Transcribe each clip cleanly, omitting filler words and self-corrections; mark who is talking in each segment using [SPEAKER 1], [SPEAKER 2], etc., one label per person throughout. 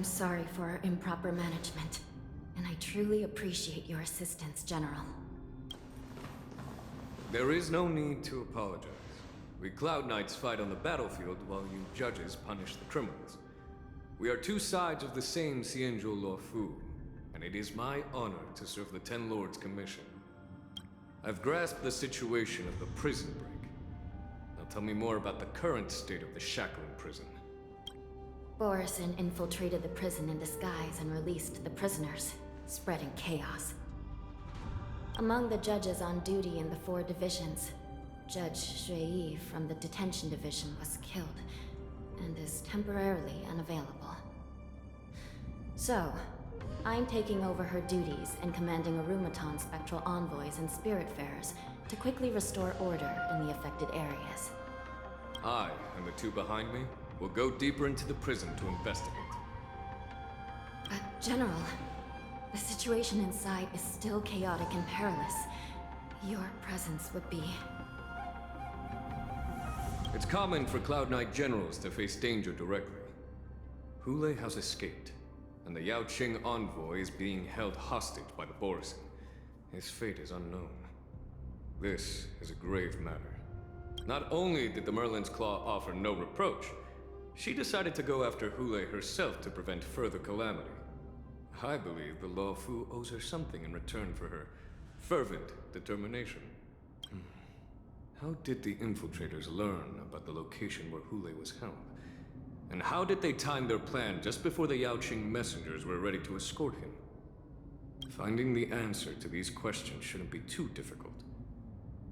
[SPEAKER 1] sorry for our improper management, and I truly appreciate your assistance, General.
[SPEAKER 2] There is no need to apologize. We Cloud Knights fight on the battlefield while you judges punish the criminals. We are two sides of the same Xianzhou Luofu, and it is my honor to serve the Ten Lords' commission. I've grasped the situation of the prison break. Now tell me more about the current state of the Shackling prison.
[SPEAKER 1] Borison infiltrated the prison in disguise and released the prisoners, spreading chaos. Among the judges on duty in the 4 divisions, Judge Shui from the Detention Division was killed, and is temporarily unavailable. So, I'm taking over her duties and commanding Arumaton spectral envoys and spiritfarers to quickly restore order in the affected areas.
[SPEAKER 2] I, and the 2 behind me, will go deeper into the prison to investigate.
[SPEAKER 1] But, General, the situation inside is still chaotic and perilous. Your presence would be...
[SPEAKER 2] It's common for Cloud Knight generals to face danger directly. Hule has escaped, and the Yaoqing envoy is being held hostage by the Borison. His fate is unknown. This is a grave matter. Not only did the Merlin's Claw offer no reproach, she decided to go after Hule herself to prevent further calamity. I believe the Luofu owes her something in return for her fervent determination. How did the infiltrators learn about the location where Hule was held? And how did they time their plan just before the Yaoqing messengers were ready to escort him? Finding the answer to these questions shouldn't be too difficult.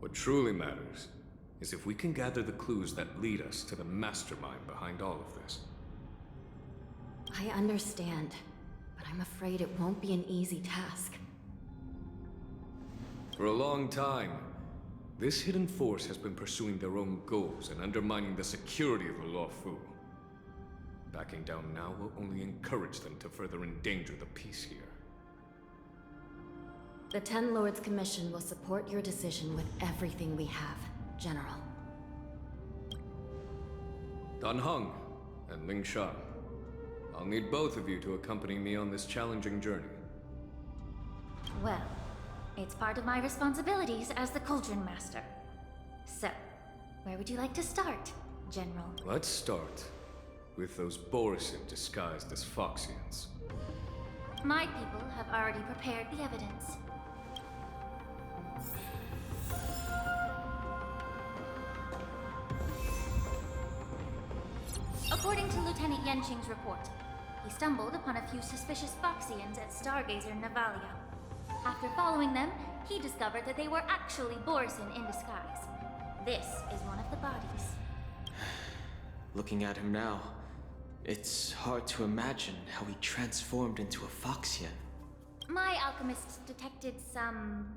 [SPEAKER 2] What truly matters is if we can gather the clues that lead us to the mastermind behind all of this.
[SPEAKER 1] I understand, but I'm afraid it won't be an easy task.
[SPEAKER 2] For a long time, this hidden force has been pursuing their own goals and undermining the security of the Luofu. Backing down now will only encourage them to further endanger the peace here.
[SPEAKER 1] The Ten Lords Commission will support your decision with everything we have, General.
[SPEAKER 2] Dan Heng and Ling Shan, I'll need both of you to accompany me on this challenging journey.
[SPEAKER 3] Well, it's part of my responsibilities as the Cauldron Master. So, where would you like to start, General?
[SPEAKER 2] Let's start with those Borison disguised as Foxians.
[SPEAKER 3] My people have already prepared the evidence. According to Lieutenant Yenqing's report, he stumbled upon a few suspicious Foxians at Stargazer Navalia. After following them, he discovered that they were actually Borison in disguise. This is one of the bodies.
[SPEAKER 4] Looking at him now, it's hard to imagine how he transformed into a Foxian.
[SPEAKER 3] My alchemists detected some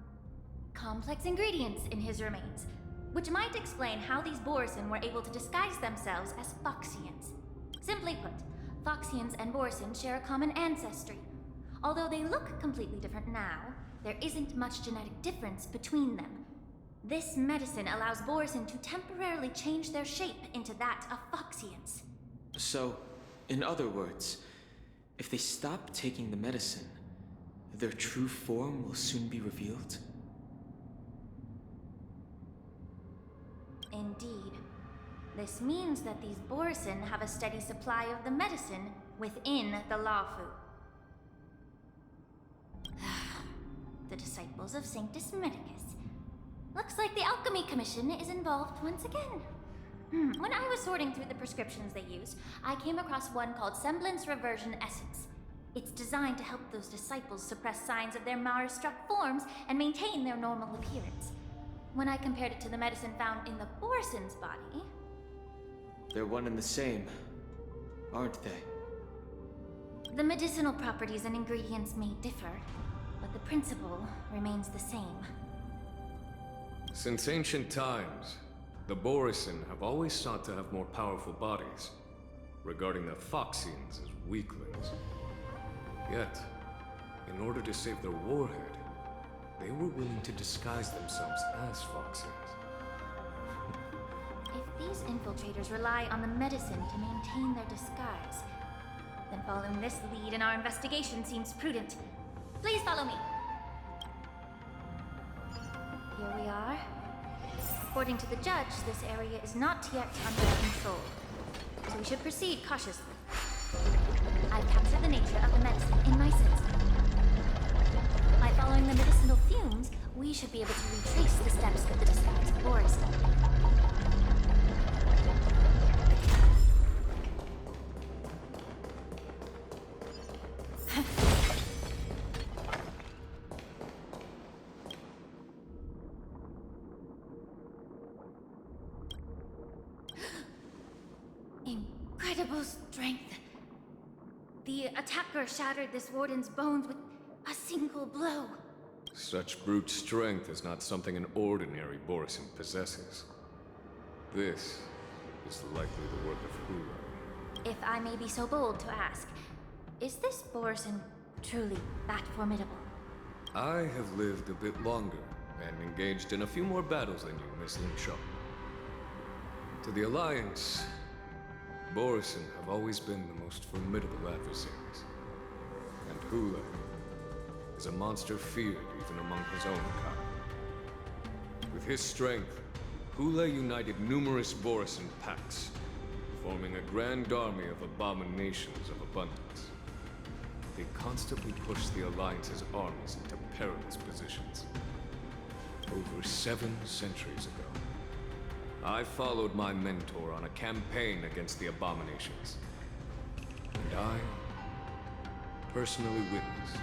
[SPEAKER 3] complex ingredients in his remains, which might explain how these Borison were able to disguise themselves as Foxians. Simply put, Foxians and Borison share a common ancestry. Although they look completely different now, there isn't much genetic difference between them. This medicine allows Borison to temporarily change their shape into that of Foxians.
[SPEAKER 4] So, in other words, if they stop taking the medicine, their true form will soon be revealed?
[SPEAKER 3] Indeed. This means that these Borison have a steady supply of the medicine within the Luofu. The disciples of Sanctus Medicus. Looks like the Alchemy Commission is involved once again. When I was sorting through the prescriptions they used, I came across one called Semblance Reversion Essence. It's designed to help those disciples suppress signs of their Mara-struck forms and maintain their normal appearance. When I compared it to the medicine found in the Borison's body...
[SPEAKER 4] They're one and the same, aren't they?
[SPEAKER 3] The medicinal properties and ingredients may differ, but the principle remains the same.
[SPEAKER 2] Since ancient times, the Borison have always sought to have more powerful bodies, regarding the Foxians as weaklings. Yet, in order to save their warhead, they were willing to disguise themselves as Foxians.
[SPEAKER 3] If these infiltrators rely on the medicine to maintain their disguise, Then following this lead in our investigation seems prudent. Please follow me. Here we are. According to the judge, this area is not yet under control, so we should proceed cautiously. I've captured the nature of the medicine in my system. By following the medicinal fumes, we should be able to retrace the steps of the disguised forest. Incredible strength. The attacker shattered this warden's bones with a single blow.
[SPEAKER 2] Such brute strength is not something an ordinary Borison possesses. This is likely the work of Hula.
[SPEAKER 3] If I may be so bold to ask, is this Borison truly that formidable?
[SPEAKER 2] I have lived a bit longer and engaged in a few more battles than you, Miss Lingshaw. To the Alliance, Borison have always been the most formidable adversaries. And Hula is a monster feared even among his own kind. With his strength, Hula united numerous Borison pacts, forming a grand army of abominations of abundance. They constantly pushed the Alliance's armies into perilous positions. Over 7 centuries ago, I followed my mentor on a campaign against the abominations. And I personally witnessed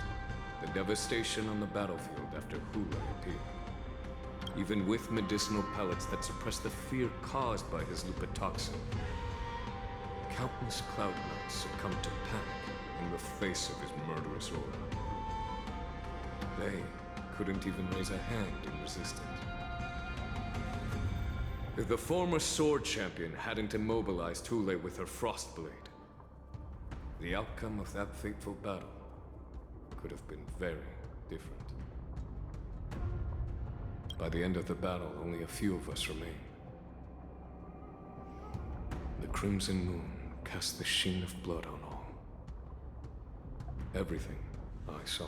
[SPEAKER 2] the devastation on the battlefield after Hula appeared. Even with medicinal pellets that suppress the fear caused by his lupotoxin, countless Cloud Knights succumbed to panic in the face of his murderous aura. They couldn't even raise a hand in resistance. If the former sword champion hadn't immobilized Hule with her Frostblade, the outcome of that fateful battle could have been very different. By the end of the battle, only a few of us remained. The crimson moon cast the sheen of blood on all. Everything I saw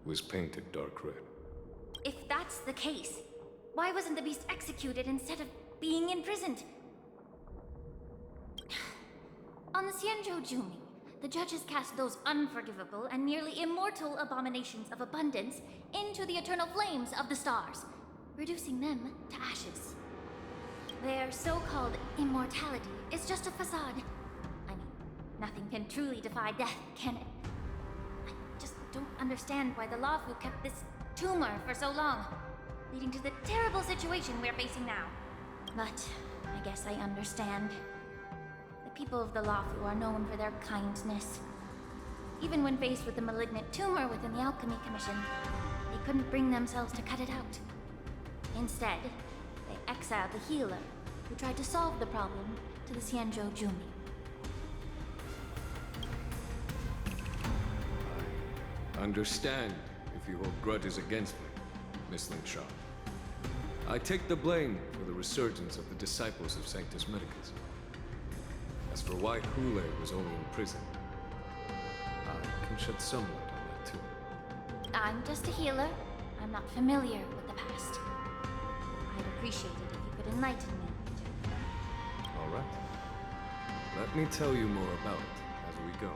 [SPEAKER 2] was painted dark red.
[SPEAKER 3] If that's the case, why wasn't the beast executed instead of being imprisoned? On the Xianzhou Jumi, the judges cast those unforgivable and nearly immortal abominations of abundance into the eternal flames of the stars, reducing them to ashes. Their so-called immortality is just a facade. I mean, nothing can truly defy death, can it? I just don't understand why the Luofu kept this tumor for so long, leading to the terrible situation we're facing now. But I guess I understand. The people of the Luofu are known for their kindness. Even when faced with the malignant tumor within the Alchemy Commission, they couldn't bring themselves to cut it out. Instead, they exiled the healer, who tried to solve the problem, to the Xianzhou Jumi.
[SPEAKER 2] I understand if you hold grudges against me, Miss Lingshaw. I take the blame for the resurgence of the disciples of Sanctus Medicus. As for why Hule was only in prison, I can shed some light on that too.
[SPEAKER 3] I'm just a healer. I'm not familiar with the past. I'd appreciate it if you could enlighten me.
[SPEAKER 2] All right. Let me tell you more about it as we go.